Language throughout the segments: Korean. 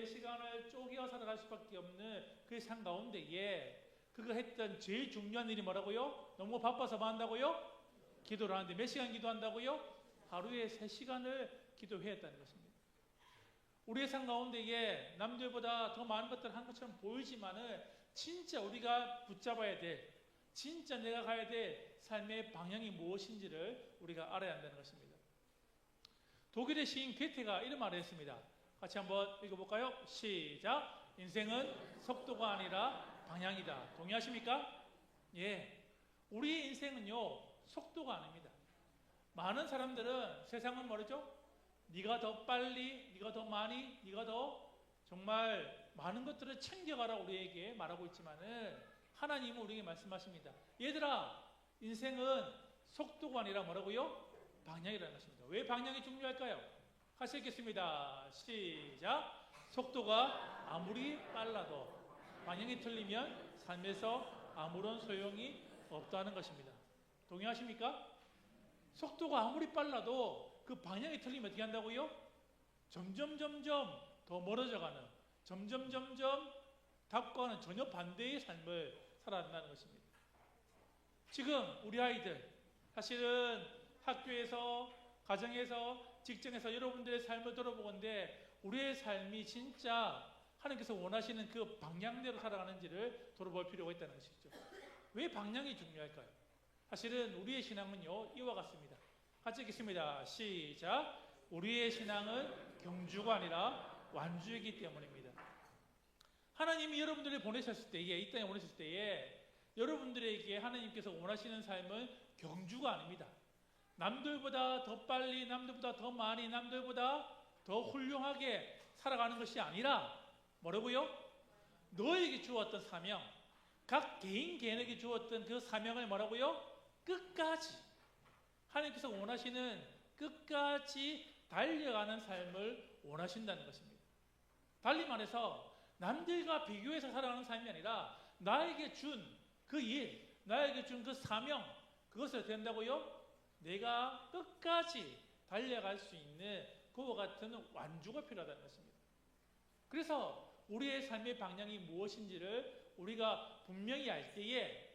시간을 쪼개어 살아갈 수밖에 없는 그 삶 가운데에 그거 했던 제일 중요한 일이 뭐라고요? 너무 바빠서 뭐 한다고요? 기도를 하는데 몇 시간 기도한다고요? 하루에 3시간을 기도해야 했다는 것입니다. 우리의 삶 가운데에 남들보다 더 많은 것들을 한 것처럼 보이지만은 진짜 우리가 붙잡아야 될, 진짜 내가 가야 될 삶의 방향이 무엇인지를 우리가 알아야 한다는 것입니다. 독일의 시인 게테가 이런 말을 했습니다. 같이 한번 읽어볼까요? 시작! 인생은 속도가 아니라 방향이다. 동의하십니까? 예. 우리의 인생은요, 속도가 아닙니다. 많은 사람들은 세상은 뭐죠? 네가 더 빨리, 네가 더 많이, 네가 더 정말 많은 것들을 챙겨가라 우리에게 말하고 있지만은 하나님은 우리에게 말씀하십니다. 얘들아, 인생은 속도가 아니라 뭐라고요? 방향이라는 것입니다. 왜 방향이 중요할까요? 같이 읽겠습니다. 시작! 속도가 아무리 빨라도 방향이 틀리면 삶에서 아무런 소용이 없다는 것입니다. 동의하십니까? 속도가 아무리 빨라도 그 방향이 틀리면 어떻게 한다고요? 점점 더 멀어져가는, 점점 답과는 전혀 반대의 삶을 살아간다는 것입니다. 지금 우리 아이들 사실은 학교에서, 가정에서, 직장에서 여러분들의 삶을 돌아보건대 우리의 삶이 진짜 하나님께서 원하시는 그 방향대로 살아가는지를 돌아볼 필요가 있다는 것이죠. 왜 방향이 중요할까요? 사실은 우리의 신앙은요, 이와 같습니다. 같이 읽겠습니다. 시작! 우리의 신앙은 경주가 아니라 완주이기 때문입니다. 하나님이 여러분들을 보내셨을 때에, 이 땅에 보내셨을 때에 여러분들에게 하나님께서 원하시는 삶은 경주가 아닙니다. 남들보다 더 빨리, 남들보다 더 많이, 남들보다 더 훌륭하게 살아가는 것이 아니라 뭐라고요? 너에게 주었던 사명, 각 개인에게 주었던 그 사명을 뭐라고요? 끝까지 하나님께서 원하시는 끝까지 달려가는 삶을 원하신다는 것입니다. 달리 말해서 남들과 비교해서 살아가는 삶이 아니라 나에게 준 그 일, 나에게 준 그 사명, 그것을 된다고요? 내가 끝까지 달려갈 수 있는 그와 같은 완주가 필요하다는 것입니다. 그래서 우리의 삶의 방향이 무엇인지를 우리가 분명히 알 때에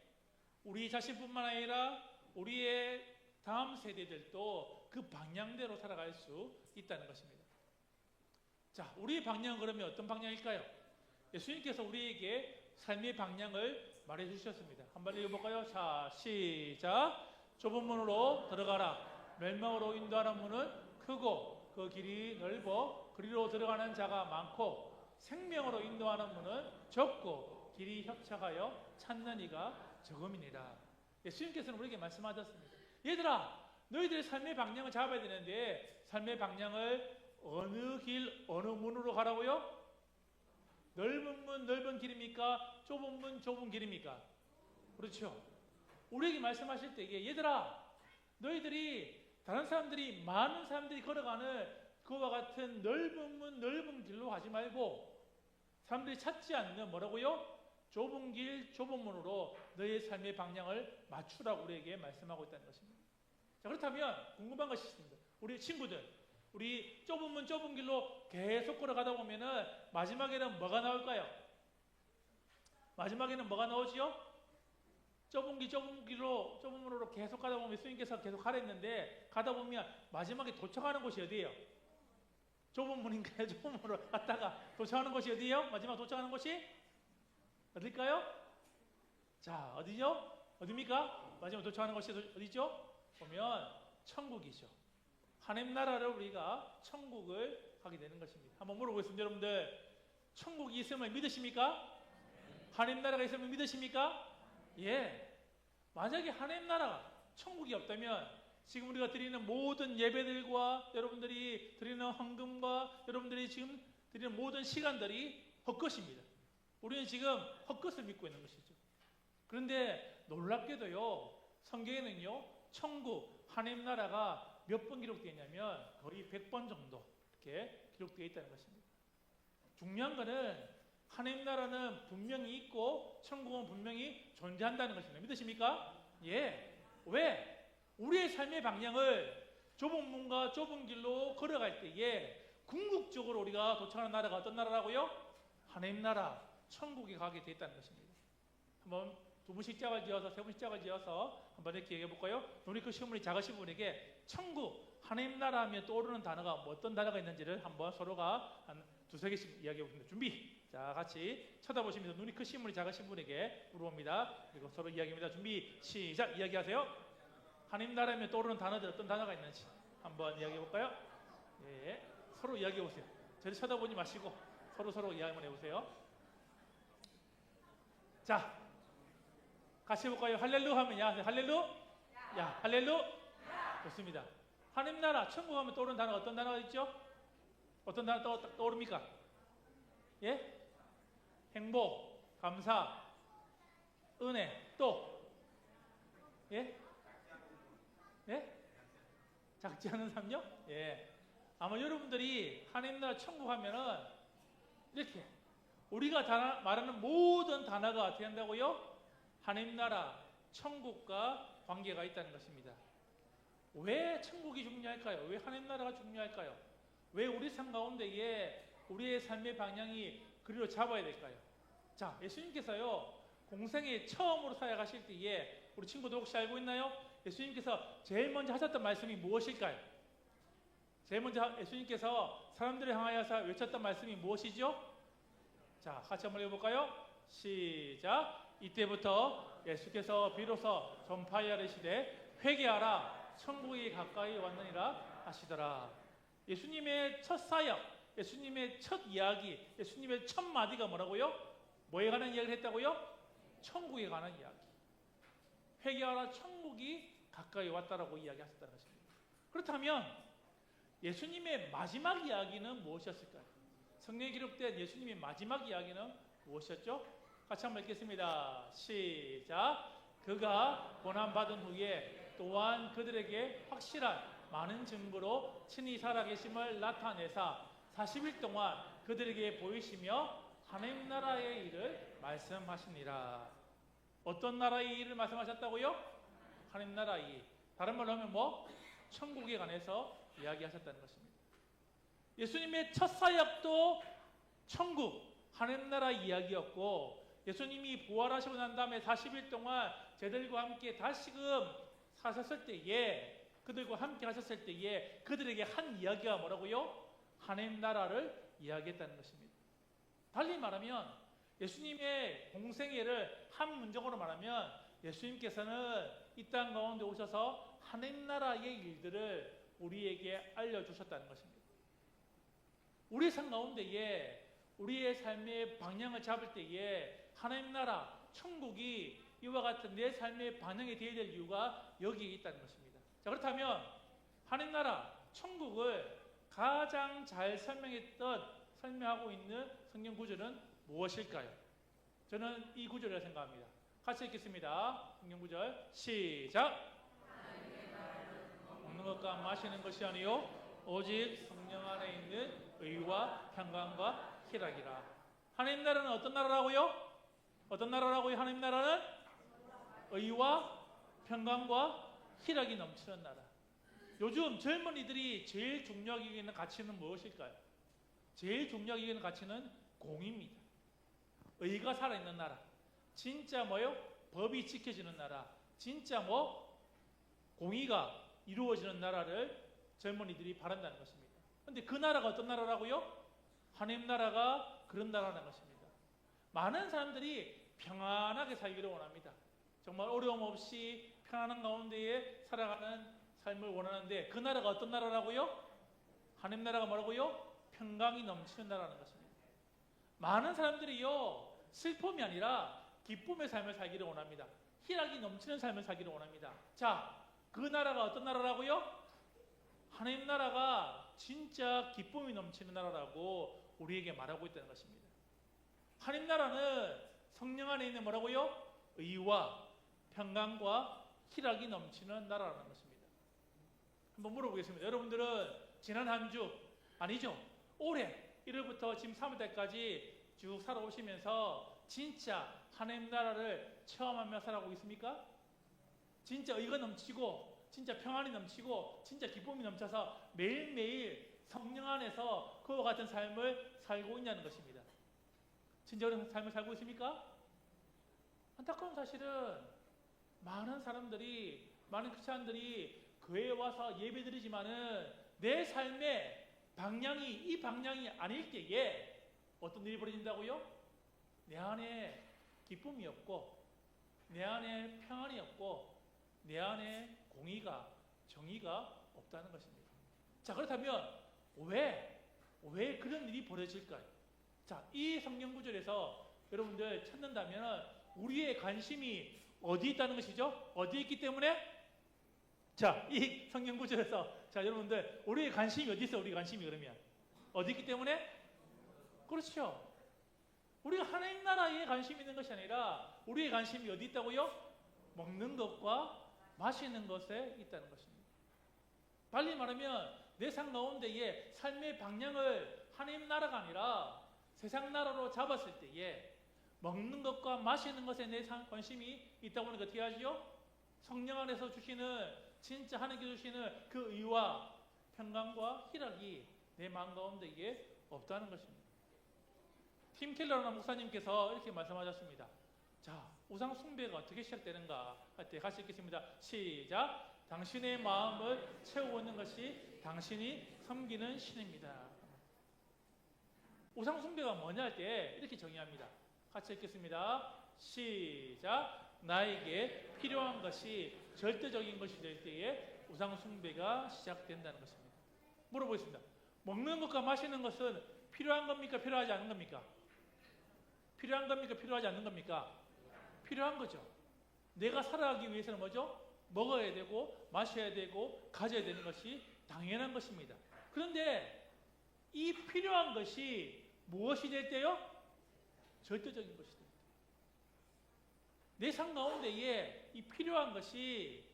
우리 자신뿐만 아니라 우리의 다음 세대들도 그 방향대로 살아갈 수 있다는 것입니다. 자, 우리의 방향은 그러면 어떤 방향일까요? 예수님께서 우리에게 삶의 방향을 말해주셨습니다. 한번 읽어볼까요? 자, 시작! 좁은 문으로 들어가라. 멸망으로 인도하는 문은 크고 그 길이 넓어 그리로 들어가는 자가 많고 생명으로 인도하는 문은 좁고 길이 협착하여 찾는 이가 적음이니라. 예수님께서는 우리에게 말씀하셨습니다. 얘들아, 너희들의 삶의 방향을 잡아야 되는데 삶의 방향을 어느 길, 어느 문으로 가라고요? 넓은 문, 넓은 길입니까? 좁은 문, 좁은 길입니까? 그렇죠. 우리에게 말씀하실 때 얘들아, 너희들이 다른 사람들이, 많은 사람들이 걸어가는 그와 같은 넓은 문, 넓은 길로 가지 말고 사람들이 찾지 않는 뭐라고요? 좁은 길, 좁은 문으로 너의 삶의 방향을 맞추라고 우리에게 말씀하고 있다는 것입니다. 자, 그렇다면 궁금한 것이 있습니다. 우리 친구들, 우리 좁은 문, 좁은 길로 계속 걸어가다 보면은 마지막에는 뭐가 나올까요? 마지막에는 뭐가 나오지요? 좁은 길, 좁은 길로, 좁은 문으로 계속 가다 보면 예수님께서 계속 가랬는데 가다 보면 마지막에 도착하는 곳이 어디예요? 좁은 문인가요? 좁은 문으로 갔다가 도착하는 곳이 어디예요? 마지막 도착하는 곳이 어딜까요? 자, 어디죠? 어디입니까? 마지막 도착하는 곳이 어디죠? 보면 천국이죠. 하나님 나라를 우리가 천국을 가게 되는 것입니다. 한번 물어보겠습니다. 여러분들, 천국이 있음을 믿으십니까? 하나님 나라가 있음을 믿으십니까? 예. 만약에 하나님 나라가 천국이 없다면 지금 우리가 드리는 모든 예배들과 여러분들이 드리는 헌금과 여러분들이 지금 드리는 모든 시간들이 헛것입니다. 우리는 지금 헛것을 믿고 있는 것이죠. 그런데 놀랍게도요, 성경에는요, 천국, 하나님 나라가 몇 번 기록되어 있냐면 거의 100번 정도 이렇게 기록되어 있다는 것입니다. 중요한 것은 하나님 나라는 분명히 있고 천국은 분명히 존재한다는 것입니다. 믿으십니까? 예. 왜? 우리의 삶의 방향을 좁은 문과 좁은 길로 걸어갈 때에 궁극적으로 우리가 도착하는 나라가 어떤 나라라고요? 하나님 나라, 천국에 가게 돼 있다는 것입니다. 한번 두 분씩 짝을 지어서 세 분씩 짝을 지어서 한번 이렇게 얘기해 볼까요? 눈이 그 시험물이 작으신 분에게 천국, 하나님 나라 하면 떠오르는 단어가 뭐 어떤 단어가 있는지를 한번 서로가 한 두세 개씩 이야기해 보겠습니다. 준비! 자, 같이 쳐다보시면서 눈이 크신 분이 작으신 분에게 물어봅니다. 그리고 서로 이야기합니다. 준비, 시작! 이야기하세요. 하나님 나라면 떠오르는 단어들 어떤 단어가 있는지 한번 이야기해 볼까요? 예, 서로 이야기해 보세요. 저를 쳐다보지 마시고 서로 이야기 한번 해보세요. 자, 같이 해볼까요? 할렐루 하면 야, 할렐루? 야, 할렐루? 좋습니다. 하나님 나라, 천국 하면 떠오르는 단어가 어떤 단어가 있죠? 어떤 단어 떠오릅니까? 예? 행복, 감사, 은혜, 또? 예? 예? 작지 않은 삶요? 예. 아마 여러분들이 하나님 나라 천국 하면은 이렇게 우리가 말하는 모든 단어가 어떻게 한다고요? 하나님 나라, 천국과 관계가 있다는 것입니다. 왜 천국이 중요할까요? 왜 하나님 나라가 중요할까요? 왜 우리 삶 가운데에 우리의 삶의 방향이 그리로 잡아야 될까요? 자, 예수님께서요, 공생에 처음으로 사역하실 때에 우리 친구들 혹시 알고 있나요? 예수님께서 제일 먼저 하셨던 말씀이 무엇일까요? 제일 먼저 예수님께서 사람들을 향하여서 외쳤던 말씀이 무엇이죠? 자, 같이 한번 해볼까요? 시작! 이때부터 예수께서 비로소 전파하여 이르시되 회개하라 천국이 가까이 왔느니라 하시더라. 예수님의 첫 사역, 예수님의 첫 이야기, 예수님의 첫 마디가 뭐라고요? 뭐에 관한 이야기를 했다고요? 천국에 관한 이야기. 회개하라 천국이 가까이 왔다라고 이야기하셨다는 것입니다. 그렇다면 예수님의 마지막 이야기는 무엇이었을까요? 성경에 기록된 예수님의 마지막 이야기는 무엇이었죠? 같이 한번 읽겠습니다. 시작! 그가 고난받은 후에 또한 그들에게 확실한 많은 증거로 친히 살아계심을 나타내사 40일 동안 그들에게 보이시며 하나님 나라의 일을 말씀하시니라. 어떤 나라의 일을 말씀하셨다고요? 하나님 나라의 일. 다른 말로 하면 뭐? 천국에 관해서 이야기하셨다는 것입니다. 예수님의 첫 사역도 천국, 하나님 나라 이야기였고 예수님이 부활하시고 난 다음에 40일 동안 저들과 함께 다시금 사셨을 때에 그들과 함께 하셨을 때에 그들에게 한 이야기가 뭐라고요? 하나님 나라를 이야기했다는 것입니다. 달리 말하면 예수님의 공생애를 한 문장으로 말하면 예수님께서는 이 땅 가운데 오셔서 하나님 나라의 일들을 우리에게 알려주셨다는 것입니다. 우리의 삶 가운데에 우리의 삶의 방향을 잡을 때에 하나님 나라, 천국이 이와 같은 내 삶의 방향이 되어야 될 이유가 여기에 있다는 것입니다. 자, 그렇다면 하나님 나라, 천국을 가장 잘 설명하고 있는 성경 구절은 무엇일까요? 저는 이 구절이라고 생각합니다. 같이 읽겠습니다. 성경 구절 시작! 먹는 것과 마시는 것이 아니요 오직 성령 안에 있는 의와 평강과 희락이라. 하나님 나라는 어떤 나라라고요? 어떤 나라라고요? 하나님 나라는 의와 평강과 희락이 넘치는 나라. 요즘 젊은이들이 제일 중요하게 여기는 가치는 무엇일까요? 제일 중요하게 여기는 가치는 공의입니다. 의가 살아있는 나라. 진짜 뭐요? 법이 지켜지는 나라. 진짜 뭐? 공의가 이루어지는 나라를 젊은이들이 바란다는 것입니다. 그런데 그 나라가 어떤 나라라고요? 하나님 나라가 그런 나라라는 것입니다. 많은 사람들이 평안하게 살기를 원합니다. 정말 어려움 없이 평안한 가운데에 살아가는 삶을 원하는데 그 나라가 어떤 나라라고요? 하나님 나라가 뭐라고요? 평강이 넘치는 나라라는 것입니다. 많은 사람들이요 슬픔이 아니라 기쁨의 삶을 살기를 원합니다. 희락이 넘치는 삶을 살기를 원합니다. 자, 그 나라가 어떤 나라라고요? 하나님 나라가 진짜 기쁨이 넘치는 나라라고 우리에게 말하고 있다는 것입니다. 하나님 나라는 성령 안에 있는 뭐라고요? 의와 평강과 희락이 넘치는 나라라는 것입니다. 한번 물어보겠습니다. 여러분들은 지난 한 주, 아니죠? 올해 1월부터 지금 3월달까지 쭉 살아오시면서 진짜 하나님 나라를 체험하며 살아오고 있습니까? 진짜 의가 넘치고 진짜 평안이 넘치고 진짜 기쁨이 넘쳐서 매일매일 성령 안에서 그와 같은 삶을 살고 있냐는 것입니다. 진짜 그런 삶을 살고 있습니까? 안타까운 사실은 많은 사람들이, 많은 크리스찬들이 교회에 와서 예배드리지만은 내 삶의 방향이 이 방향이 아닐 때에 어떤 일이 벌어진다고요? 내 안에 기쁨이 없고, 내 안에 평안이 없고, 내 안에 공의가, 정의가 없다는 것입니다. 자, 그렇다면 왜 그런 일이 벌어질까요? 자, 이 성경 구절에서 여러분들 찾는다면 우리의 관심이 어디 있다는 것이죠? 어디 있기 때문에? 자, 이 성경 구절에서 자, 여러분들 우리의 관심이 어디 있어? 우리 관심이 그러면 어디 있기 때문에? 그렇죠. 우리가 하나님 나라에 관심이 있는 것이 아니라 우리의 관심이 어디 있다고요? 먹는 것과 마시는 것에 있다는 것입니다. 달리 말하면 내 삶 가운데에 삶의 방향을 하나님 나라가 아니라 세상 나라로 잡았을 때에 먹는 것과 마시는 것에 내 관심이 있다 보니까 어떻게 하지요? 성령 안에서 주시는 진짜 하나님께 주시는 그 의와 평강과 희락이 내 마음 가운데에 없다는 것입니다. 팀 켈러라는 목사님께서 이렇게 말씀하셨습니다. 자, 우상 숭배가 어떻게 시작되는가 할 때 같이 읽겠습니다. 시작. 당신의 마음을 채우는 것이 당신이 섬기는 신입니다. 우상 숭배가 뭐냐 할 때 이렇게 정의합니다. 같이 읽겠습니다. 시작. 나에게 필요한 것이 절대적인 것이 될 때에 우상 숭배가 시작된다는 것입니다. 물어보겠습니다. 먹는 것과 마시는 것은 필요한 겁니까? 필요하지 않은 겁니까? 필요한 겁니까? 필요하지 않는 겁니까? 필요한 거죠. 내가 살아가기 위해서는 뭐죠? 먹어야 되고 마셔야 되고 가져야 되는 것이 당연한 것입니다. 그런데 이 필요한 것이 무엇이 될 때요? 절대적인 것이 될 때. 내 삶 가운데에 이 필요한 것이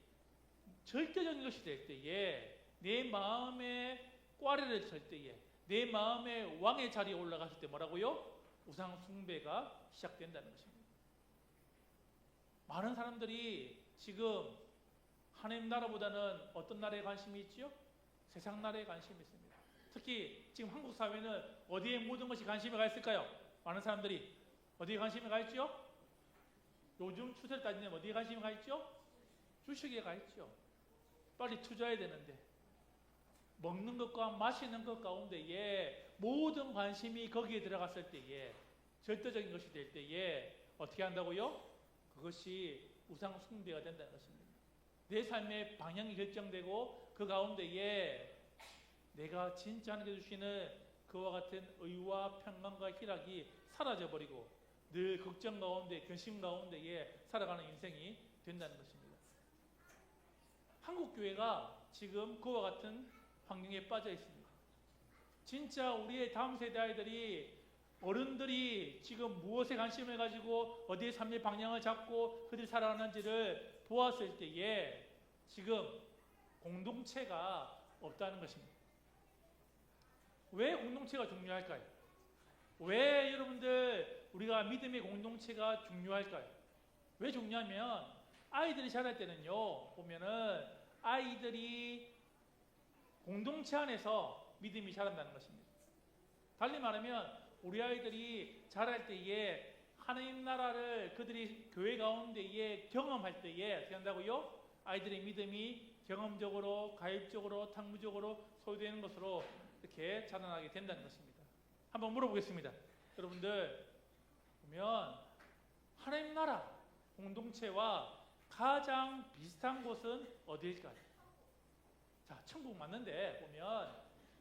절대적인 것이 될 때에 내 마음의 꽈리를 찰 때에 내 마음의 왕의 자리에 올라갔을 때 뭐라고요? 우상 숭배가 시작된다는 것입니다. 많은 사람들이 지금 하나님 나라보다는 어떤 나라에 관심이 있지요? 세상 나라에 관심이 있습니다. 특히 지금 한국 사회는 어디에 모든 것이 관심이 가 있을까요? 많은 사람들이 어디에 관심이 가 있죠? 요즘 추세를 따지면 어디에 관심이 가 있죠? 주식에 가 있죠. 빨리 투자해야 되는데 먹는 것과 마시는 것 가운데에 모든 관심이 거기에 들어갔을 때에 절대적인 것이 될 때에 어떻게 한다고요? 그것이 우상 숭배가 된다는 것입니다. 내 삶의 방향이 결정되고 그 가운데에 내가 진짜 하나님께 주시는 그와 같은 의와 평강과 희락이 사라져버리고 늘 걱정 가운데 근심 가운데에 살아가는 인생이 된다는 것입니다. 한국 교회가 지금 그와 같은 환경에 빠져 있습니다. 진짜 우리의 다음 세대 아이들이 어른들이 지금 무엇에 관심을 가지고 어디에 삶의 방향을 잡고 그들이 살아가는지를 보았을 때에 지금 공동체가 없다는 것입니다. 왜 공동체가 중요할까요? 왜 여러분들 우리가 믿음의 공동체가 중요할까요? 왜 중요하면 아이들이 자랄 때는요 보면은 아이들이 공동체 안에서 믿음이 자란다는 것입니다. 달리 말하면 우리 아이들이 자랄 때에 하나님 나라를 그들이 교회 가운데에 경험할 때에 어떻게 한다고요? 아이들의 믿음이 경험적으로, 가입적으로, 탕무적으로 소유되는 것으로 이렇게 자라나게 된다는 것입니다. 한번 물어보겠습니다. 여러분들 보면 하나님 나라 공동체와 가장 비슷한 곳은 어디일까요? 자, 천국 맞는데 보면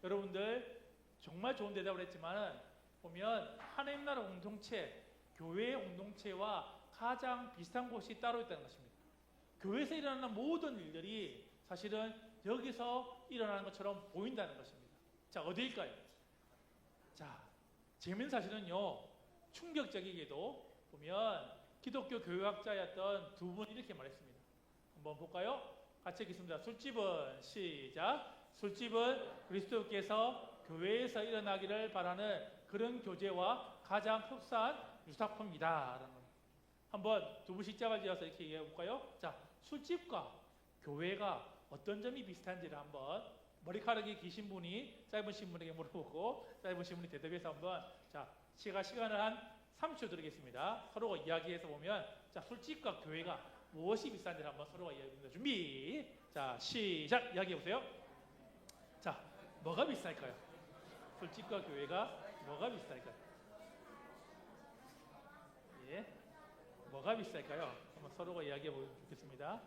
여러분들 정말 좋은 대답을 했지만 보면 하나님 나라 공동체, 교회의 공동체와 가장 비슷한 곳이 따로 있다는 것입니다. 교회에서 일어나는 모든 일들이 사실은 여기서 일어나는 것처럼 보인다는 것입니다. 자, 어디일까요? 자, 재밌는 사실은요, 충격적이게도 보면 기독교 교회학자였던 두 분이 이렇게 말했습니다. 한번 볼까요? 같이 읽겠습니다. 술집은 시작. 술집은 그리스도께서 교회에서 일어나기를 바라는 그런 교제와 가장 흡사한 유사품이다. 한번 두 분씩 짝을 지어서 이렇게 얘기해 볼까요? 자, 술집과 교회가 어떤 점이 비슷한지를 한번 머리카락이 기신 분이 짧으신 분에게 물어보고 짧으신 분이 대답해서 한번 자, 제가 시간을 한 3초 드리겠습니다. 서로가 이야기해서 보면 자, 술집과 교회가 무엇이 비싼지를 한번 서로가 이야기해봅니다. 준비. 자, 시작. 이야기해 보세요. 자, 뭐가 비쌀까요? 술집과 교회가 뭐가 비쌀까요? 예, 뭐가 비쌀까요? 한번 서로가 이야기해 보겠습니다.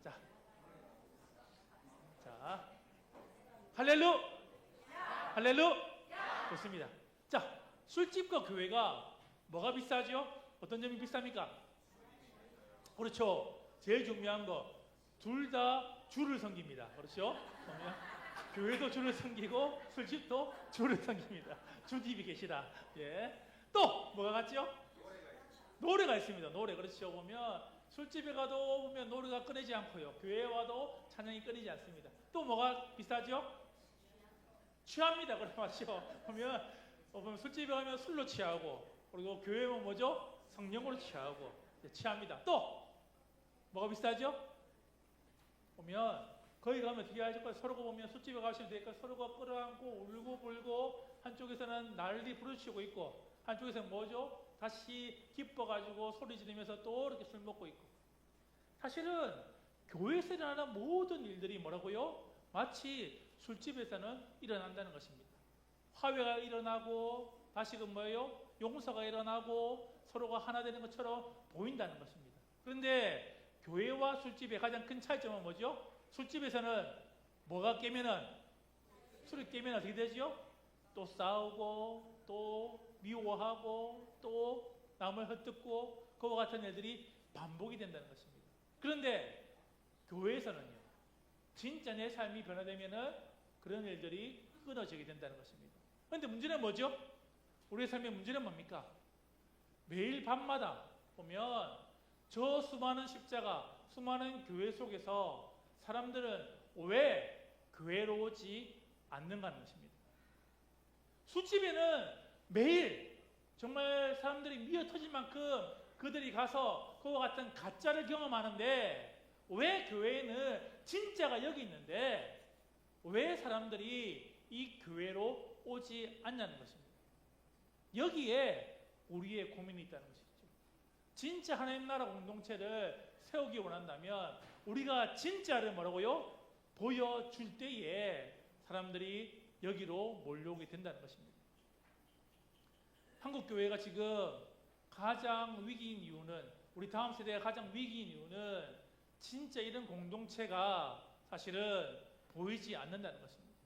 자, 자, 할렐루, 할렐루. 좋습니다. 자, 술집과 교회가 뭐가 비싸죠? 어떤 점이 비쌉니까? 그렇죠. 제일 중요한 거, 둘 다 주를 섬깁니다. 그렇죠? 그러면 교회도 주를 섬기고 술집도 주를 섬깁니다. 주집이 계시다. 예. 또 뭐가 같죠? 노래가 있습니다. 노래. 그렇죠. 보면 술집에 가도 보면 노래가 끊이지 않고요. 교회에 와도 찬양이 끊이지 않습니다. 또 뭐가 비싸죠? 취합니다. 그래가지고 보면 술집에 가면 술로 취하고 그리고 교회 오면 뭐죠? 성령으로 취하고 취합니다. 또 뭐가 비싸죠? 보면 거기 가면 어떻게 하실 거예요? 서로가 보면 술집에 가시면 되니까 서로가 끌어안고 울고 불고 한쪽에서는 난리 부르치고 있고 한쪽에서는 뭐죠? 다시 기뻐가지고 소리 지르면서 또 이렇게 술 먹고 있고 사실은 교회에서 일어나는 모든 일들이 뭐라고요? 마치 술집에서는 일어난다는 것입니다. 화해가 일어나고 다시금 뭐예요? 용서가 일어나고 서로가 하나 되는 것처럼 보인다는 것입니다. 그런데 교회와 술집의 가장 큰 차이점은 뭐죠? 술집에서는 뭐가 깨면은 술이 깨면 어떻게 되죠? 또 싸우고 또 미워하고 또 남을 헛듣고 그와 같은 일들이 반복이 된다는 것입니다. 그런데 교회에서는요. 진짜 내 삶이 변화되면은 그런 일들이 끊어지게 된다는 것입니다. 그런데 문제는 뭐죠? 우리의 삶의 문제는 뭡니까? 매일 밤마다 보면 저 수많은 십자가, 수많은 교회 속에서 사람들은 왜 교회로 오지 않는가 하는 것입니다. 술집에는 매일 정말 사람들이 미어 터질 만큼 그들이 가서 그와 같은 가짜를 경험하는데 왜 교회에는 진짜가 여기 있는데 왜 사람들이 이 교회로 오지 않냐는 것입니다. 여기에 우리의 고민이 있다는 것이죠. 진짜 하나님 나라 공동체를 세우기 원한다면 우리가 진짜를 뭐라고요? 보여줄 때에 사람들이 여기로 몰려오게 된다는 것입니다. 한국 교회가 지금 가장 위기인 이유는 우리 다음 세대가 가장 위기인 이유는 진짜 이런 공동체가 사실은 보이지 않는다는 것입니다.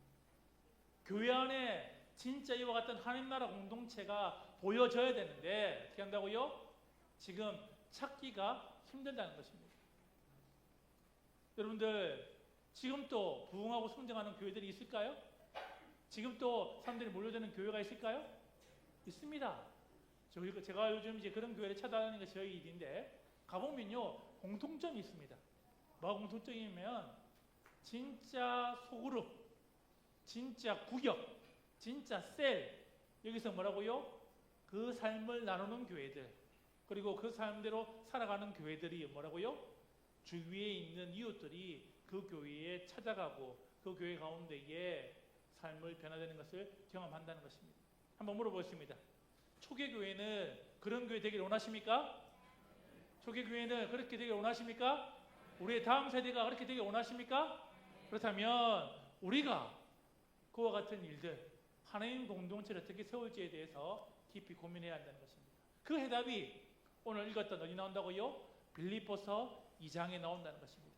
교회 안에 진짜 이와 같은 하나님 나라 공동체가 보여져야 되는데 어떻게 한다고요? 지금 찾기가 힘들다는 것입니다. 여러분들 지금 또 부흥하고 성장하는 교회들이 있을까요? 지금 또 사람들이 몰려드는 교회가 있을까요? 있습니다. 제가 요즘 이제 그런 교회를 찾아다니는 게 저희 일인데 가보면요 공통점이 있습니다. 뭐가 공통점이면 진짜 소그룹, 진짜 구역, 진짜 셀 여기서 뭐라고요? 그 삶을 나누는 교회들 그리고 그 삶대로 살아가는 교회들이 뭐라고요? 주위에 있는 이웃들이 그 교회에 찾아가고 그 교회 가운데에 삶을 변화되는 것을 경험한다는 것입니다. 한번 물어보겠습니다. 초계교회는 그런 교회 되기를 원하십니까? 초계교회는 그렇게 되기를 원하십니까? 우리의 다음 세대가 그렇게 되기를 원하십니까? 그렇다면 우리가 그와 같은 일들 하나님 공동체를 어떻게 세울지에 대해서 깊이 고민해야 한다는 것입니다. 그 해답이 오늘 읽었던 어디 나온다고요? 빌립보서 2장에 나온다는 것입니다.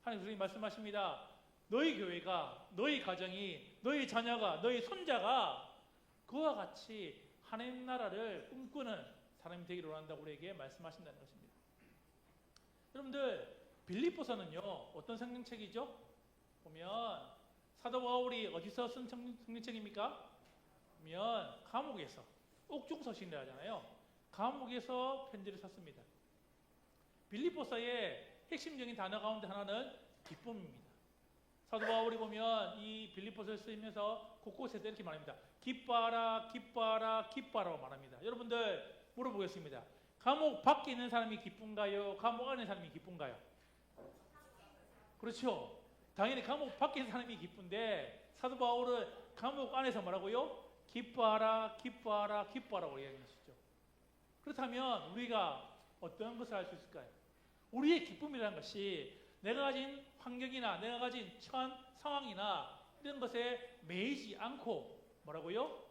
하나님 선생님 말씀하십니다. 너희 교회가, 너희 가정이, 너희 자녀가, 너희 손자가 그와 같이 하나님 나라를 꿈꾸는 사람이 되기를 원한다고 우리에게 말씀하신다는 것입니다. 여러분들 빌립보서는요 어떤 성경책이죠? 보면 사도 바울이 어디서 쓴 성경책입니까? 보면 감옥에서 옥중서신이라 하잖아요. 감옥에서 편지를 썼습니다. 빌립보서의 핵심적인 단어 가운데 하나는 기쁨입니다. 사도 바울이 보면 이 빌립보서를 쓰면서 곳곳에서 이렇게 말합니다. 기뻐하라, 기뻐하라, 기뻐하라고 말합니다. 여러분들 물어보겠습니다. 감옥 밖에 있는 사람이 기쁜가요? 감옥 안에 있는 사람이 기쁜가요? 그렇죠. 당연히 감옥 밖에 있는 사람이 기쁜데 사도 바울은 감옥 안에서 뭐라고요? 기뻐하라, 기뻐하라, 기뻐하라고 이야기하시죠. 그렇다면 우리가 어떤 것을 할 수 있을까요? 우리의 기쁨이라는 것이 내가 가진 환경이나 내가 가진 처한 상황이나 이런 것에 매이지 않고 뭐라고요?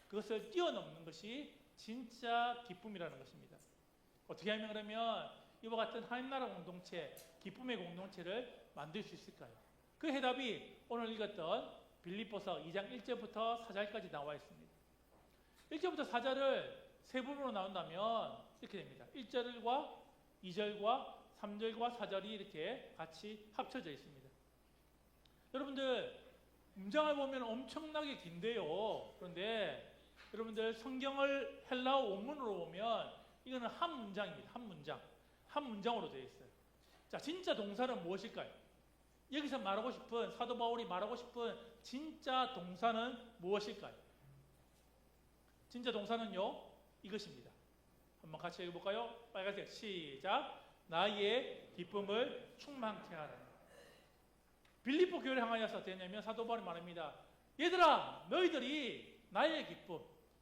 그것을 뛰어넘는 것이 진짜 기쁨이라는 것입니다. 어떻게 하면 그러면 이와 같은 하나님 나라 공동체, 기쁨의 공동체를 만들 수 있을까요? 그 해답이 오늘 읽었던 빌립보서 2장 1절부터 4절까지 나와 있습니다. 1절부터 4절을 세 부분으로 나눈다면 이렇게 됩니다. 1절과 2절과 3절과 4절이 이렇게 같이 합쳐져 있습니다. 여러분들 문장을 보면 엄청나게 긴데요. 그런데 여러분들 성경을 헬라어 원문으로 보면 이거는 한 문장입니다. 한 문장. 한 문장으로 되어 있어요. 자, 진짜 동사는 무엇일까요? 여기서 말하고 싶은, 사도 바울이 말하고 싶은 진짜 동사는 무엇일까요? 진짜 동사는요, 이것입니다. 한번 같이 읽어볼까요? 빨간색 시작. 나의 기쁨을 충만케 하라. 빌립보 교회를 향하여서 되냐면 사도 바울이 말합니다. 얘들아, 너희들이 나의 기쁨,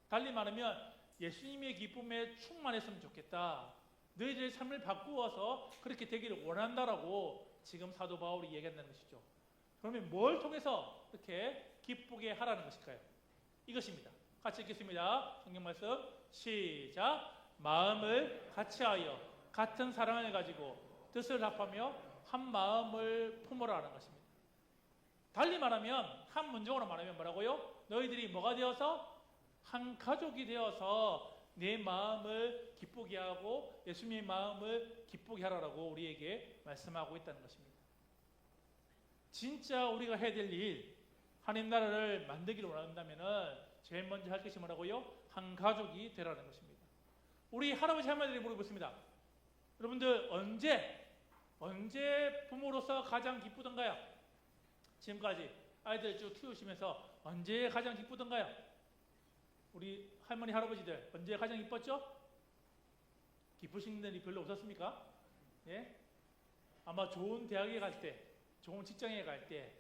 달리 말하면 예수님의 기쁨에 충만했으면 좋겠다. 너희들의 삶을 바꾸어서 그렇게 되기를 원한다라고 지금 사도 바울이 얘기한다는 것이죠. 그러면 뭘 통해서 이렇게 기쁘게 하라는 것일까요? 이것입니다. 같이 읽겠습니다. 성경 말씀 시작. 마음을 같이하여 같은 사랑을 가지고 뜻을 합하며 한 마음을 품으라는 것입니다. 달리 말하면 한 문장으로 말하면 뭐라고요? 너희들이 뭐가 되어서 한 가족이 되어서 내 마음을 기쁘게 하고 예수님의 마음을 기쁘게 하라고 우리에게 말씀하고 있다는 것입니다. 진짜 우리가 해야 될 일, 하나님 나라를 만들기를 원한다면 제일 먼저 할 것이 뭐라고요? 한 가족이 되라는 것입니다. 우리 할아버지 할머니들이 물어보습니다. 여러분들 언제 부모로서 가장 기쁘던가요? 지금까지 아이들 쭉 키우시면서 언제 가장 기쁘던가요? 우리 할머니 할아버지들 언제 가장 기뻤죠? 기쁘신 분들이 별로 없었습니까? 예? 아마 좋은 대학에 갈 때, 좋은 직장에 갈 때,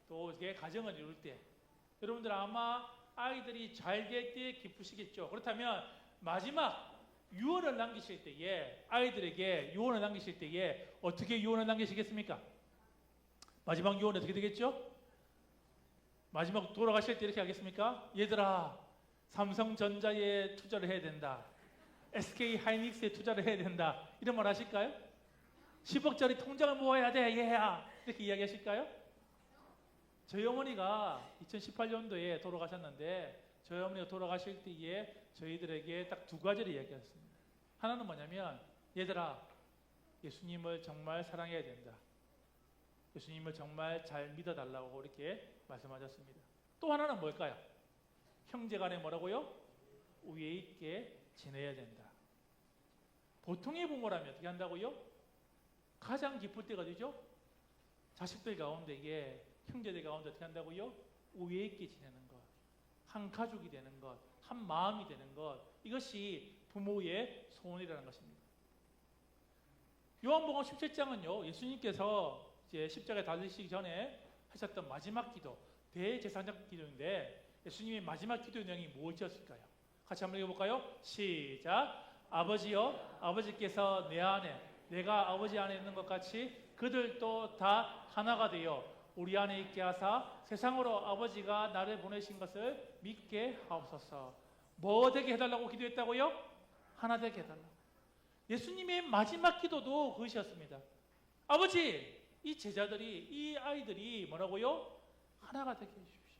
또 가정을 이룰 때, 여러분들 아마 아이들이 잘 될 때 기쁘시겠죠. 그렇다면 마지막 유언을 남기실 때에, 아이들에게 유언을 남기실 때에 어떻게 유언을 남기시겠습니까? 마지막 유언이 어떻게 되겠죠? 마지막 돌아가실 때 이렇게 하겠습니까? 얘들아, 삼성전자에 투자를 해야 된다. SK 하이닉스에 투자를 해야 된다. 이런 말 하실까요? 10억짜리 통장을 모아야 돼, 얘야. 이렇게 이야기하실까요? 저희 어머니가 2018년도에 돌아가셨는데 저희 어머니가 돌아가실 때에 저희들에게 딱 두 가지를 이야기했습니다. 하나는 뭐냐면 얘들아, 예수님을 정말 사랑해야 된다. 예수님을 정말 잘 믿어달라고 이렇게 말씀하셨습니다. 또 하나는 뭘까요? 형제간에 뭐라고요? 우애 있게 지내야 된다. 보통의 부모라면 어떻게 한다고요? 가장 기쁠 때가 되죠? 자식들 가운데 형제들 가운데 어떻게 한다고요? 우애 있게 지내는 것, 한 가족이 되는 것, 한 마음이 되는 것, 이것이 부모의 소원이라는 것입니다. 요한복음 17장은요, 예수님께서 이제 십자가에 달리시기 전에 하셨던 마지막 기도, 대제사장 기도인데 예수님의 마지막 기도 내용이 무엇이었을까요? 같이 한번 읽어볼까요? 시작. 아버지여, 아버지께서 내 안에, 내가 아버지 안에 있는 것 같이 그들도 다 하나가 되어 우리 안에 있게 하사 세상으로 아버지가 나를 보내신 것을 믿게 하옵소서. 뭐 되게 해달라고 기도했다고요? 하나 되게 해달라고. 예수님의 마지막 기도도 그것이었습니다. 아버지, 이 제자들이, 이 아이들이 뭐라고요? 하나가 되게 해주십시오.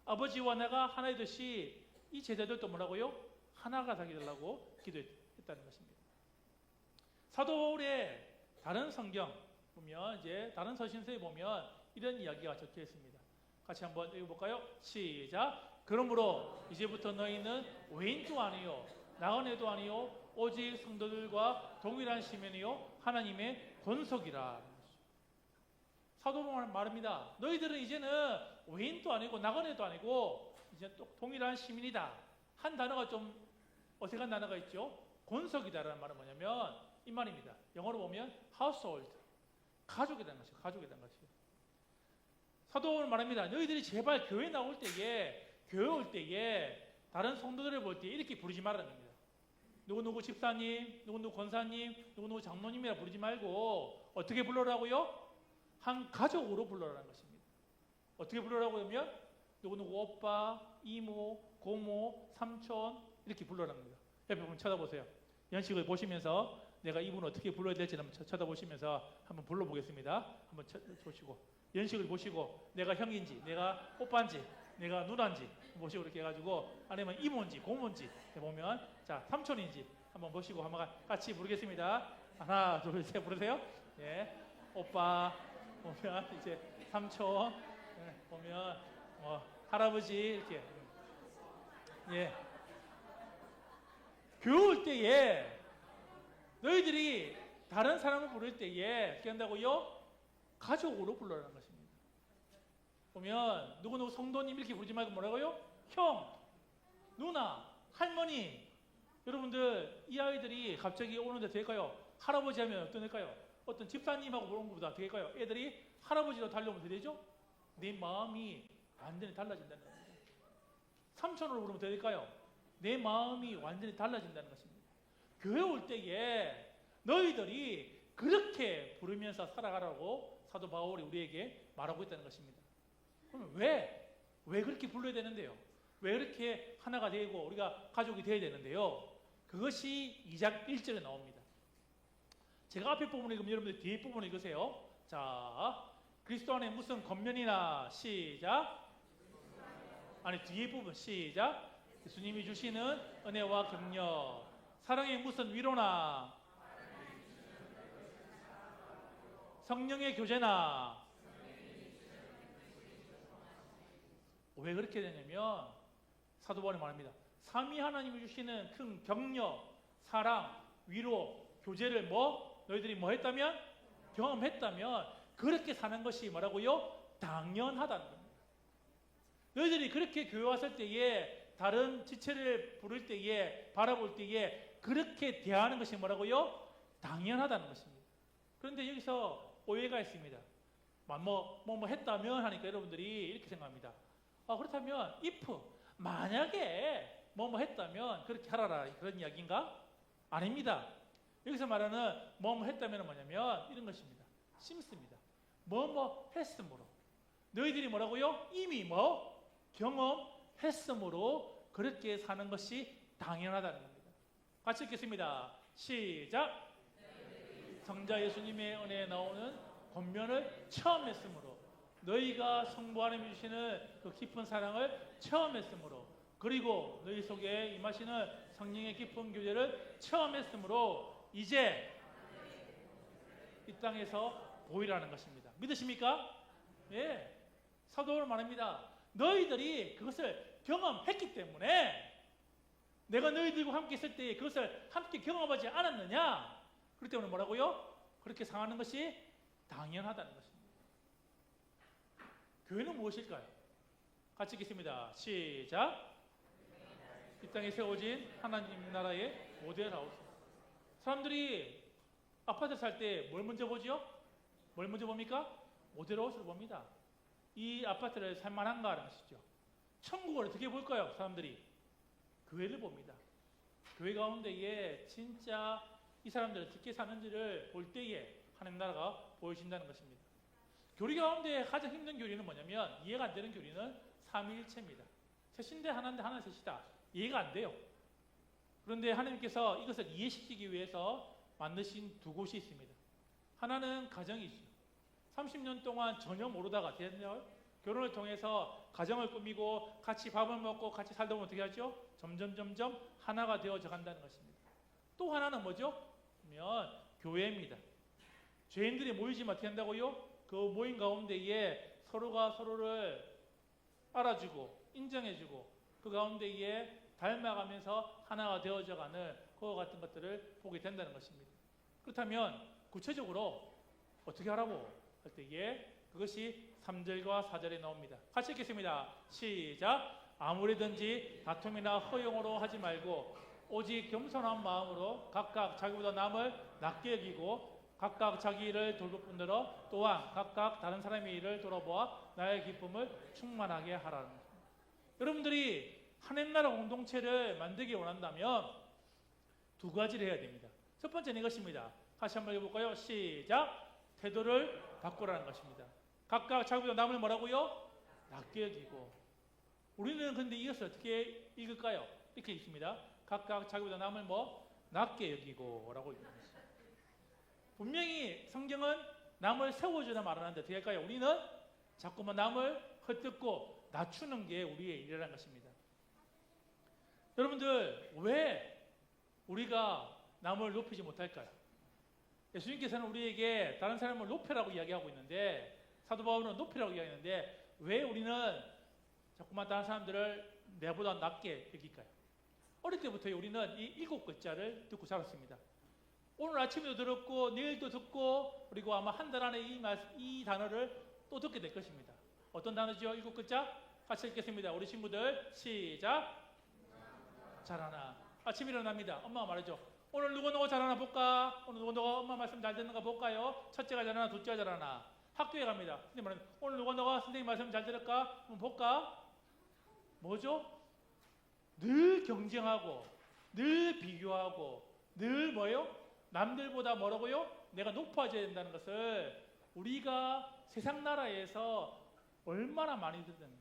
아버지와 내가 하나 되듯이 이 제자들도 뭐라고요? 하나가 되게 해달라고 기도했다는 것입니다. 사도 바울의 다른 성경 보면, 이제 다른 서신서에 보면 이런 이야기가 적혀 있습니다. 같이 한번 읽어볼까요? 시작. 그러므로 이제부터 너희는 외인도 아니요 나그네도 아니요 오직 성도들과 동일한 시민이요 하나님의 권속이라. 사도 바울은 말합니다. 너희들은 이제는 외인도 아니고 나그네도 아니고 이제 또 동일한 시민이다. 한 단어가 좀 어색한 단어가 있죠. 권속이다라는 말은 뭐냐면 이 말입니다. 영어로 보면 household, 가족이라는 것이에요. 가족이라는 것이에요. 사도 바울은 말합니다. 너희들이 제발 교회 나올 때에, 교회 올 때에 다른 성도들을 볼 때 이렇게 부르지 말라는 겁니다. 누구누구 집사님, 누구누구 권사님, 누구누구 장로님이라 부르지 말고 어떻게 불러라고요? 한 가족으로 불러라는 것입니다. 어떻게 불러라고 하면 누구누구 오빠, 이모, 고모, 삼촌 이렇게 불러라는 겁니다. 옆에 보면 쳐다보세요. 연식을 보시면서 내가 이분 어떻게 불러야 될지 한번 쳐다보시면서 한번 불러보겠습니다. 한번 보시고 연식을 보시고 내가 형인지, 내가 오빠인지, 내가 누나인지 보시고 이렇게 해가지고 아니면 이모인지, 고모인지 보면 자 삼촌인지 한번 보시고 한번 같이 부르겠습니다. 하나, 둘, 셋 부르세요. 예, 오빠 보면 이제 삼촌 보면 할아버지 이렇게 예. 교회 올 때에 너희들이 다른 사람을 부를 때에 어떻게 한다고요? 가족으로 불러라는 것입니다. 보면 누구누구 성도님 이렇게 부르지 말고 뭐라고요? 형, 누나, 할머니. 여러분들 이 아이들이 갑자기 오는데 될까요? 할아버지 하면 어떤 될까요? 어떤 집사님하고 부르는 것보다 될까요? 애들이 할아버지로 달려오면 어떻게 되죠? 내 마음이 완전히 달라진다는 겁니다. 삼촌으로 부르면 어떻게 될까요? 내 마음이 완전히 달라진다는 것입니다. 교회 올 때에 너희들이 그렇게 부르면서 살아가라고 사도 바울이 우리에게 말하고 있다는 것입니다. 그러면 왜 그렇게 불러야 되는데요? 왜 그렇게 하나가 되고 우리가 가족이 되어야 되는데요? 그것이 2장 1절에 나옵니다. 제가 앞에 부분을 읽으면 여러분들 뒤에 부분을 읽으세요. 자, 그리스도 안에 무슨 권면이나 시작. 아니 뒤에 부분 시작. 예수님이 주시는 은혜와 격려, 사랑의 무슨 위로나 성령의 교제나. 왜 그렇게 되냐면 사도 바울이 말합니다. 삼위 하나님이 주시는 큰 격려, 사랑, 위로, 교제를 너희들이 했다면? 경험했다면 그렇게 사는 것이 뭐라고요? 당연하다는 겁니다. 너희들이 그렇게 교회 왔을 때에 다른 지체를 부를 때에 바라볼 때에 그렇게 대하는 것이 뭐라고요? 당연하다는 것입니다. 그런데 여기서 오해가 있습니다. 했다면 하니까 여러분들이 이렇게 생각합니다. 그렇다면 if 만약에 했다면 그렇게 하라라 그런 이야기인가? 아닙니다. 여기서 말하는 했다면 뭐냐면 이런 것입니다. 심습니다. 했으므로 너희들이 뭐라고요? 이미 경험했으므로 그렇게 사는 것이 당연하다는 겁니다. 같이 읽겠습니다. 시작. 성자 예수님의 은혜에 나오는 권면을 처음 했으므로 너희가 성부 하나님이 주시는 그 깊은 사랑을 처음 했으므로 그리고 너희 속에 임하시는 성령의 깊은 교제를 처음 했으므로 이제 이 땅에서 보이라는 것입니다. 믿으십니까? 예. 사도는 말합니다. 너희들이 그것을 경험했기 때문에 내가 너희들과 함께 있을 때 그것을 함께 경험하지 않았느냐? 그렇기 때문에 뭐라고요? 그렇게 상하는 것이 당연하다는 것입니다. 교회는 무엇일까요? 같이 읽겠습니다. 시작. 이 땅에 세워진 하나님 나라의 모델하우스. 사람들이 아파트 살 때 뭘 먼저 보죠? 뭘 먼저 봅니까? 모델하우스를 봅니다. 이 아파트를 살만한가 하는 것이죠. 천국을 어떻게 볼까요? 사람들이 교회를 봅니다. 교회 가운데에 진짜 이 사람들이 어떻게 사는지를 볼 때에 하나님 나라가 보여진다는 것입니다. 교리 가운데 가장 힘든 교리는 뭐냐면 이해가 안 되는 교리는 삼위일체입니다. 셋인데 하나인데 하나 셋이다. 이해가 안 돼요. 그런데 하나님께서 이것을 이해시키기 위해서 만드신 두 곳이 있습니다. 하나는 가정이죠. 30년 동안 전혀 모르다가 결혼을 통해서 가정을 꾸미고 같이 밥을 먹고 같이 살다 보면 어떻게 하죠? 점점 하나가 되어져 간다는 것입니다. 또 하나는 뭐죠? 그러면 교회입니다. 죄인들이 모이지만 어떻게 한다고요? 그 모임 가운데에 서로가 서로를 알아주고 인정해주고 그 가운데에 닮아가면서 하나가 되어져가는 그와 같은 것들을 보게 된다는 것입니다. 그렇다면 구체적으로 어떻게 하라고 할 때에 그것이 3절과 4절에 나옵니다. 같이 읽겠습니다. 시작. 아무리든지 다툼이나 허용으로 하지 말고 오직 겸손한 마음으로 각각 자기보다 남을 낮게 여기고 각각 자기 일을 돌볼 뿐더러 또한 각각 다른 사람의 일을 돌아보아 나의 기쁨을 충만하게 하라는 겁니다. 여러분들이 하나님 나라 공동체를 만들기 원한다면 두 가지를 해야 됩니다. 첫 번째는 이것입니다. 다시 한번 해볼까요? 시작! 태도를 바꾸라는 것입니다. 각각 자기보다 남을 뭐라고요? 낮게 여기고. 우리는 근데 이것을 어떻게 읽을까요? 이렇게 읽습니다. 각각 자기보다 남을 낮게 여기고 라고 읽습니다. 분명히 성경은 남을 세워주다 말하는데 어떻게 할까요? 우리는 자꾸만 남을 헐뜯고 낮추는 게 우리의 일이라는 것입니다. 여러분들, 왜 우리가 남을 높이지 못할까요? 예수님께서는 우리에게 다른 사람을 높이라고 이야기하고 있는데, 사도 바울은 높이라고 이야기하는데, 왜 우리는 자꾸만 다른 사람들을 내보다 낮게 여길까요? 어릴 때부터 우리는 이 7글자를 듣고 자랐습니다. 오늘 아침에도 들었고 내일도 듣고, 그리고 아마 한 달 안에 이 단어를 또 듣게 될 것입니다. 어떤 단어죠? 7글자 같이 읽겠습니다. 우리 친구들 시작. 잘하나. 아침에 일어납니다. 엄마가 말하죠. 오늘 누구 잘하나 볼까? 오늘 누구 엄마 말씀 잘 듣는가 볼까요? 첫째가 잘하나 둘째가 잘하나. 학교에 갑니다. 선생님 말하는 오늘 누구 선생님 말씀 잘 들을까? 한번 볼까? 뭐죠? 늘 경쟁하고 늘 비교하고 늘 뭐예요? 남들보다 뭐라고요? 내가 높아져야 된다는 것을 우리가 세상 나라에서 얼마나 많이 듣는 거죠.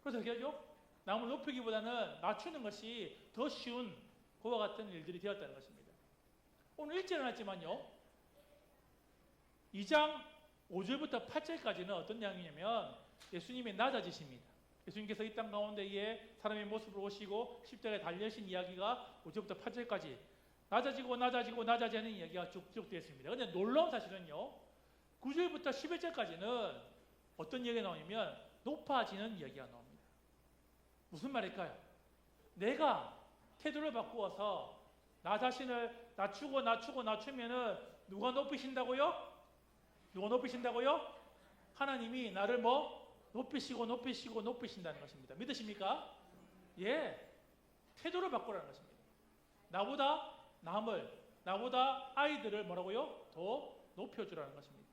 그래서 어떻게 하죠? 남을 높이기보다는 낮추는 것이 더 쉬운 그와 같은 일들이 되었다는 것입니다. 오늘 일절은 했지만요, 2장 5절부터 8절까지는 어떤 내용이냐면 예수님의 낮아지십니다. 예수님께서 이 땅 가운데에 사람의 모습으로 오시고 십자가에 달려신 이야기가 5절부터 8절까지 낮아지는 이야기가 쭉 되어 있습니다. 그런데 놀라운 사실은요, 9절부터 11절까지는 어떤 이야기가 나오냐면 높아지는 이야기가 나옵니다. 무슨 말일까요? 내가 태도를 바꾸어서 나 자신을 낮추면은 누가 높이신다고요? 누가 높이신다고요? 하나님이 나를 높이신다는 것입니다. 믿으십니까? 예. 태도를 바꾸라는 것입니다. 나보다 아이들을 뭐라고요? 더 높여주라는 것입니다.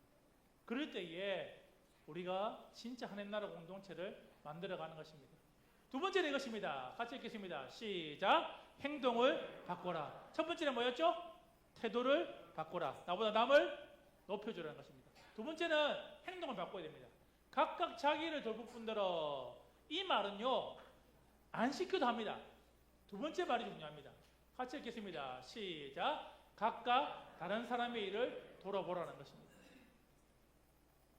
그럴 때에 우리가 진짜 하나님 나라 공동체를 만들어가는 것입니다. 두 번째는 이것입니다. 같이 읽겠습니다. 시작. 행동을 바꿔라. 첫 번째는 뭐였죠? 태도를 바꿔라. 나보다 남을 높여주라는 것입니다. 두 번째는 행동을 바꿔야 됩니다. 각각 자기를 돌볼 뿐더러, 이 말은요 안 시켜도 합니다. 두 번째 말이 중요합니다. 같이 읽겠습니다. 시작. 각각 다른 사람의 일을 돌아보라는 것입니다.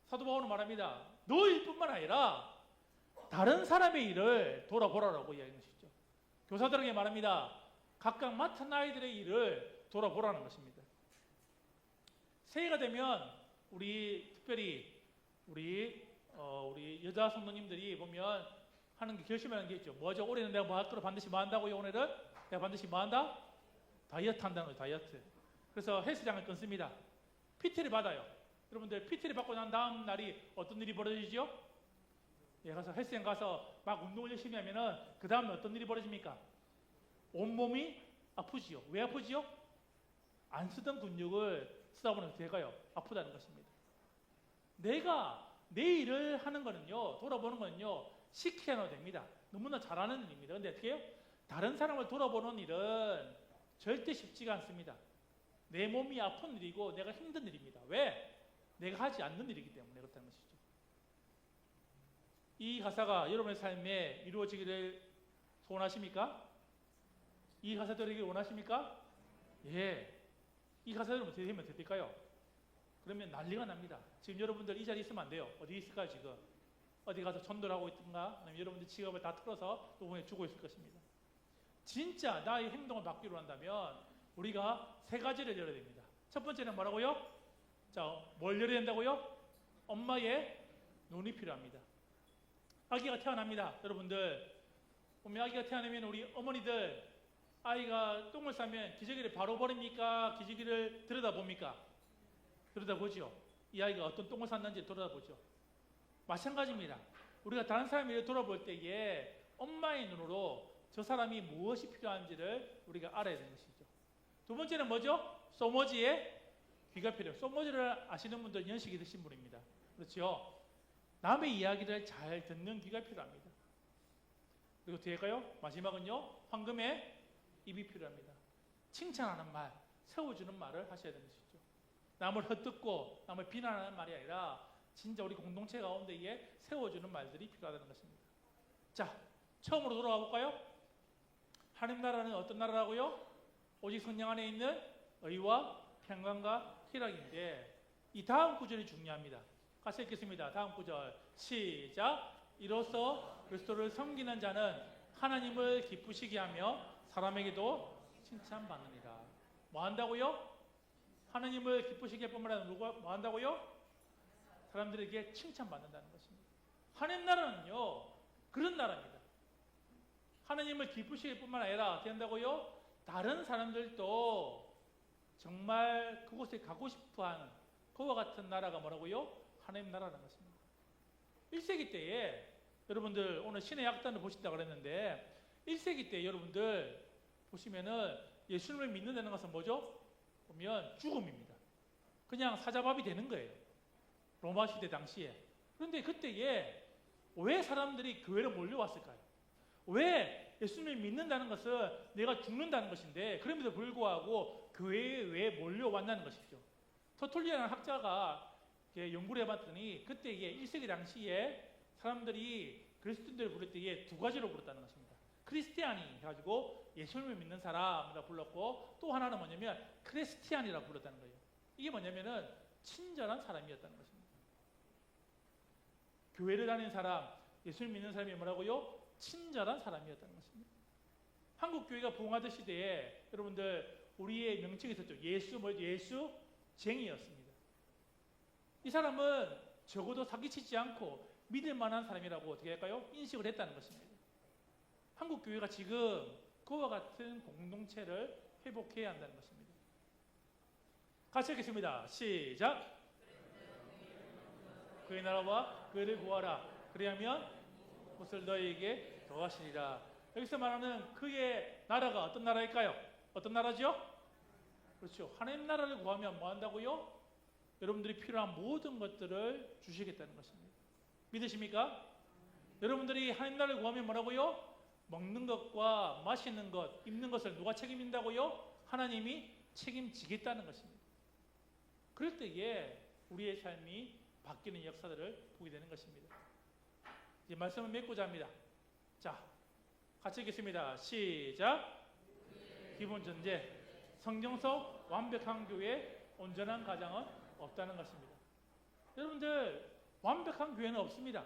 사도 바울은 말합니다. 너 일뿐만 아니라 다른 사람의 일을 돌아보라라고 이야기하는 것이죠. 교사들에게 말합니다. 각각 맡은 아이들의 일을 돌아보라는 것입니다. 새해가 되면 특별히 우리 여자 성도님들이 보면 하는 게 결심하는 게 있죠. 뭐죠? 올해는 내가 뭐 할 거로 반드시 뭐 한다고요? 오늘은 내가 반드시 뭐 한다? 다이어트 한다는 거예요. 다이어트. 그래서 헬스장을 끊습니다. PT를 받아요. 여러분들 PT를 받고 난 다음 날이 어떤 일이 벌어지죠? 예, 가서 헬스장 가서 막 운동을 열심히 하면은 그 다음에 어떤 일이 벌어집니까? 온몸이 아프지요. 왜 아프지요? 안 쓰던 근육을 쓰다 보면 어떻게 할까요? 아프다는 것입니다. 내가 내 일을 하는 거는요, 돌아보는 거는요, 시키게 해도 됩니다. 너무나 잘하는 일입니다. 근데 어떻게 해요? 다른 사람을 돌아보는 일은 절대 쉽지가 않습니다. 내 몸이 아픈 일이고 내가 힘든 일입니다. 왜? 내가 하지 않는 일이기 때문에 그렇다는 것이죠. 이 가사가 여러분의 삶에 이루어지기를 소원하십니까? 이 가사 들으기를 원하십니까? 예. 이 가사 여러분 어떻게 되면 어떻게 될까요? 그러면 난리가 납니다. 지금 여러분들 이 자리에 있으면 안 돼요. 어디 있을까요 지금? 어디 가서 전도를 하고 있든가, 아니면 여러분들 직업을 다 틀어서 또 보내 주고 있을 것입니다. 진짜 나의 행동을 바뀌기로 한다면 우리가 세 가지를 열어야 됩니다. 첫 번째는 뭐라고요? 자, 뭘 열어야 된다고요? 엄마의 눈이 필요합니다. 아기가 태어납니다. 여러분들 보면 아기가 태어나면 우리 어머니들 아이가 똥을 싸면 기저귀를 바로 버립니까? 기저귀를 들여다봅니까? 들여다보죠. 이 아이가 어떤 똥을 쌌는지 들여다보죠. 마찬가지입니다. 우리가 다른 사람의 일을 돌아볼 때에 엄마의 눈으로 저 사람이 무엇이 필요한지를 우리가 알아야 되는 것이죠. 두 번째는 뭐죠? 소머지의 귀가 필요해요. 소머즈를 아시는 분들 연식이 드신 분입니다. 그렇죠? 남의 이야기를 잘 듣는 귀가 필요합니다. 그리고 뒤에가요. 마지막은요. 황금의 입이 필요합니다. 칭찬하는 말, 세워주는 말을 하셔야 되는 것이죠. 남을 헛듣고 남을 비난하는 말이 아니라 진짜 우리 공동체 가운데에 세워주는 말들이 필요하다는 것입니다. 자, 처음으로 돌아가 볼까요? 하나님 나라는 어떤 나라라고요? 오직 성령 안에 있는 의와 평강과 희락인데 이 다음 구절이 중요합니다. 같이 읽겠습니다. 다음 구절 시작. 이로써 그리스도를 섬기는 자는 하나님을 기쁘시게 하며 사람에게도 칭찬받느니라. 뭐 한다고요? 하나님을 기쁘시게 할 뿐만 아니라 누가 뭐 한다고요? 사람들에게 칭찬받는다는 것입니다. 하나님 나라는요 그런 나라입니다. 하나님을 기쁘시게 할 뿐만 아니라 어떻게 한다고요? 다른 사람들도 정말 그곳에 가고 싶어하는 그와 같은 나라가 뭐라고요? 하나님 나라라는 것입니다. 1세기 때에 여러분들 오늘 신의 약단을 보신다고 그랬는데 1세기 때 여러분들 보시면은 예수님을 믿는다는 것은 뭐죠? 보면 죽음입니다. 그냥 사자밥이 되는 거예요. 로마 시대 당시에. 그런데 그때에 왜 사람들이 교회로 몰려왔을까요? 왜 예수님을 믿는다는 것은 내가 죽는다는 것인데 그럼에도 불구하고 교회에 왜 몰려왔다는 것이죠. 터툴리아라는 학자가 연구를 해봤더니 그때에 1세기 당시에 사람들이 그리스도인들을 부를 때에 두 가지로 불렀다는 것입니다. 크리스티아니 해가지고 예수님을 믿는 사람이라고 불렀고 또 하나는 뭐냐면 크리스티안이라고 불렀다는 거예요. 이게 뭐냐면은 친절한 사람이었다는 것입니다. 교회를 다니는 사람, 예수를 믿는 사람이 뭐라고요? 친절한 사람이었다는 것입니다. 한국 교회가 부흥하던 시대에 여러분들 우리의 명칭이 있었죠. 예수쟁이였습니다. 이 사람은 적어도 사기치지 않고 믿을 만한 사람이라고 어떻게 할까요? 인식을 했다는 것입니다. 한국 교회가 지금 그와 같은 공동체를 회복해야 한다는 것입니다. 같이 읽겠습니다. 시작. 그의 나라와 그를 구하라. 그리하면 무엇을 너희에게 더하시리라. 여기서 말하는 그의 나라가 어떤 나라일까요? 어떤 나라죠? 그렇죠. 하나님 나라를 구하면 뭐 한다고요? 여러분들이 필요한 모든 것들을 주시겠다는 것입니다. 믿으십니까? 여러분들이 하나님 나라를 구하면 뭐라고요? 먹는 것과 마시는 것, 입는 것을 누가 책임진다고요? 하나님이 책임지겠다는 것입니다. 그럴 때에 우리의 삶이 바뀌는 역사들을 보게 되는 것입니다. 이제 말씀을 맺고자 합니다. 자, 같이 읽겠습니다. 시작. 기본 전제. 성경 속 완벽한 교회, 온전한 가정은 없다는 것입니다. 여러분들 완벽한 교회는 없습니다.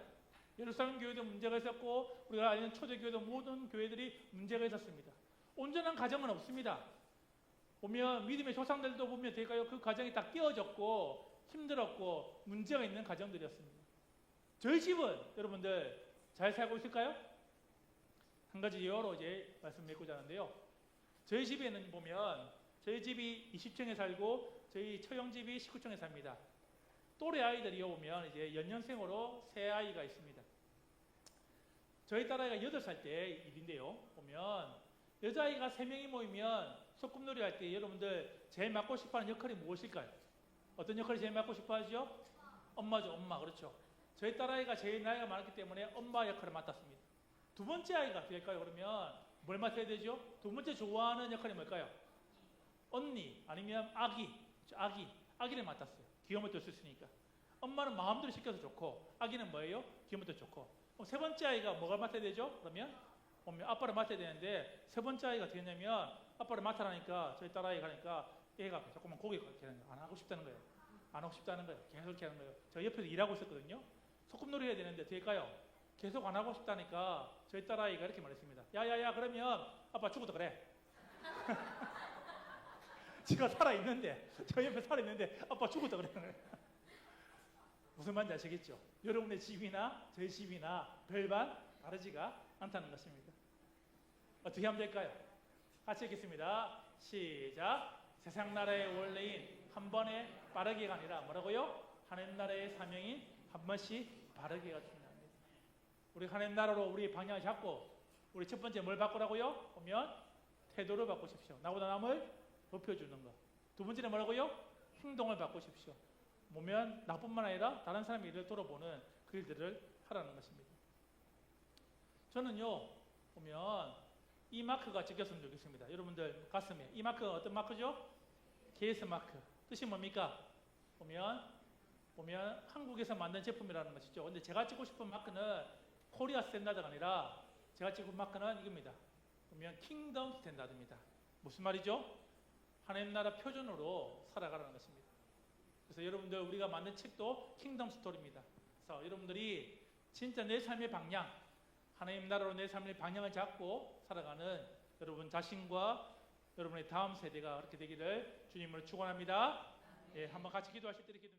예루살렘 교회도 문제가 있었고 우리가 아는 초대교회도 모든 교회들이 문제가 있었습니다. 온전한 가정은 없습니다. 보면 믿음의 조상들도 보면 될까요? 그 가정이 다 깨어졌고 힘들었고 문제가 있는 가정들이었습니다. 저희 집은 여러분들 잘 살고 있을까요? 한 가지 예화로 이제 말씀 맺고자 하는데요. 저희 집에는 보면 저희 집이 20층에 살고 저희 처형집이 19층에 삽니다. 또래 아이들이 오면 이제 연년생으로 세 아이가 있습니다. 저희 딸아이가 8살 때 일인데요. 보면 여자아이가 3명이 모이면 소꿉놀이 할 때 여러분들 제일 맡고 싶어하는 역할이 무엇일까요? 어떤 역할이 제일 맡고 싶어 하죠? 엄마죠. 엄마. 그렇죠. 저희 딸아이가 제일 나이가 많았기 때문에 엄마 역할을 맡았습니다. 두 번째 아이가 될까요? 그러면 뭘 맡아야 되죠? 두 번째 좋아하는 역할이 뭘까요? 언니 아니면 아기를 맡았어요. 귀염을 뜰 수 있으니까. 엄마는 마음대로 시켜서 좋고 아기는 뭐예요? 귀염을 뜰 좋고. 그럼 세 번째 아이가 뭐가 맡아야 되죠? 그러면 아빠를 맡아야 되는데 세 번째 아이가 되냐면 아빠를 맡아라니까 저희 딸아이가 하니까 얘가 조금만 고개 안 하고 싶다는 거예요. 안 하고 싶다는 거예요. 계속 이렇게 하는 거예요. 저 옆에서 일하고 있었거든요. 소꿉놀이 해야 되는데 될까요? 계속 안 하고 싶다니까 저희 딸아이가 이렇게 말했습니다. 야야야 그러면 아빠 죽어도 그래. 지가 살아있는데 저 옆에 살아있는데 아빠 죽어도 그래. 무슨 말인지 아시겠죠? 여러분의 집이나 저희 집이나 별반 다르지가 않다는 것입니다. 어떻게 하면 될까요? 같이 읽겠습니다. 시작. 세상 나라의 원래인 한 번에 빠르게가 아니라 뭐라고요? 하나님 나라의 사명인 한 번씩 빠르게가 중요합니다. 우리 하나님 나라로 우리 방향을 잡고 우리 첫 번째 뭘 바꾸라고요? 보면 태도를 바꾸십시오. 나보다 남을 높여주는 것. 두 번째는 뭐라고요? 행동을 바꾸십시오. 보면 나뿐만 아니라 다른 사람의 일을 돌아보는 그 일들을 하라는 것입니다. 저는요, 보면 이 마크가 찍혔으면 좋겠습니다. 여러분들 가슴에. 이 마크가 어떤 마크죠? KS 마크. 뜻이 뭡니까? 보면 한국에서 만든 제품이라는 것이죠. 근데 제가 찍고 싶은 마크는 코리아 스탠다드가 아니라 제가 찍고 싶은 마크는 이겁니다. 보면 킹덤 스탠다드입니다. 무슨 말이죠? 하나님 나라 표준으로 살아가라는 것입니다. 그래서 여러분들 우리가 만든 책도 킹덤 스토리입니다. 그래서 여러분들이 진짜 내 삶의 방향, 하나님 나라로 내 삶의 방향을 잡고 살아가는 여러분 자신과 여러분의 다음 세대가 그렇게 되기를 주님으로 축원합니다. 예, 한번 같이 기도하실 때 이렇게